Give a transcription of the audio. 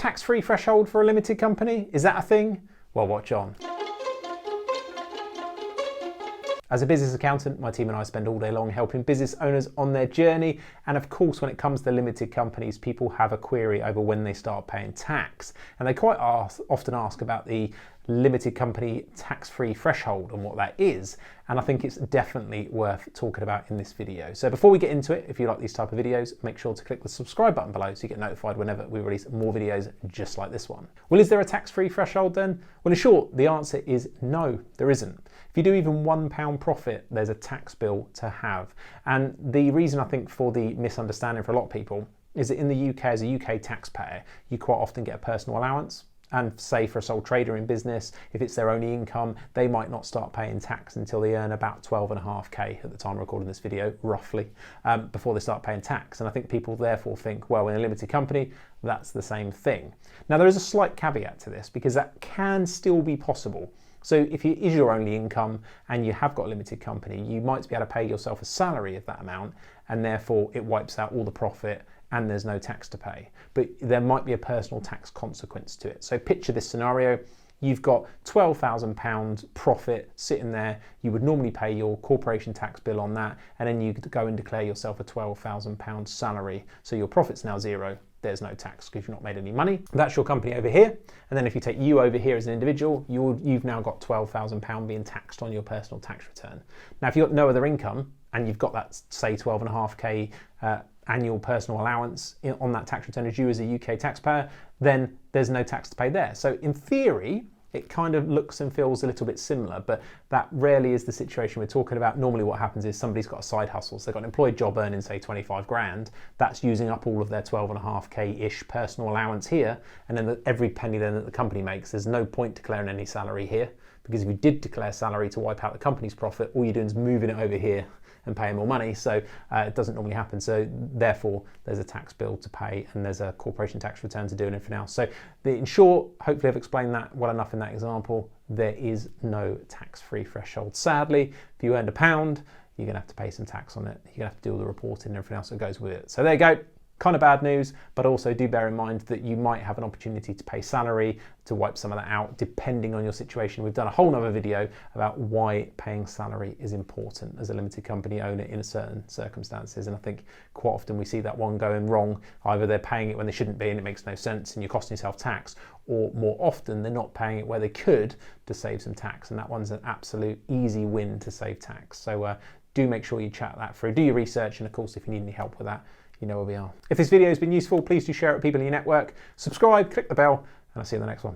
tax-free threshold for a limited company? Is that a thing? Well, watch on. As a business accountant, my team and I spend all day long helping business owners on their journey. And of course, when it comes to limited companies, people have a query over when they start paying tax. And they quite often ask about the limited company tax-free threshold and what that is. And I think it's definitely worth talking about in this video. So before we get into it, if you like these type of videos, make sure to click the subscribe button below so you get notified whenever we release more videos just like this one. Well, is there a tax-free threshold then? Well, in short, the answer is no, there isn't. If you do even £1 profit, there's a tax bill to have. And the reason I think for the misunderstanding for a lot of people is that in the UK, as a UK taxpayer, you quite often get a personal allowance. And say for a sole trader in business, if it's their only income, they might not start paying tax until they earn about 12.5k at the time of recording this video, roughly, before they start paying tax. And I think people therefore think, well, in a limited company, that's the same thing. Now, there is a slight caveat to this because that can still be possible. So if it is your only income and you have got a limited company, you might be able to pay yourself a salary of that amount, and therefore it wipes out all the profit and there's no tax to pay. But there might be a personal tax consequence to it. So picture this scenario. You've got £12,000 profit sitting there. You would normally pay your corporation tax bill on that, and then you go and declare yourself a £12,000 salary. So your profit's now zero. There's no tax because you've not made any money. That's your company over here. And then if you take you over here as an individual, you've now got £12,000 being taxed on your personal tax return. Now, if you've got no other income and you've got that, say, 12.5k annual personal allowance on that tax return as you as a UK taxpayer, then there's no tax to pay there. So in theory, it kind of looks and feels a little bit similar, but that rarely is the situation we're talking about. Normally what happens is somebody's got a side hustle. So they've got an employed job earning, say, 25 grand. That's using up all of their 12.5k-ish personal allowance here. And then every penny then that the company makes, there's no point declaring any salary here, because if you did declare salary to wipe out the company's profit, all you're doing is moving it over here and paying more money. So it doesn't normally happen. So therefore there's a tax bill to pay and there's a corporation tax return to do and everything else. So in short, hopefully I've explained that well enough in that example. There is no tax-free threshold. Sadly, if you earned £1, you're gonna have to pay some tax on it. You're gonna have to do all the reporting and everything else that goes with it. So there you go. Kind of bad news, but also do bear in mind that you might have an opportunity to pay salary to wipe some of that out depending on your situation. We've done a whole nother video about why paying salary is important as a limited company owner in certain circumstances, and I think quite often we see that one going wrong. Either they're paying it when they shouldn't be and it makes no sense and you're costing yourself tax, or more often they're not paying it where they could to save some tax, and that one's an absolute easy win to save tax. So do make sure you chat that through, do your research, and of course if you need any help with that, you know where we are. If this video has been useful, please do share it with people in your network. Subscribe, click the bell, and I'll see you in the next one.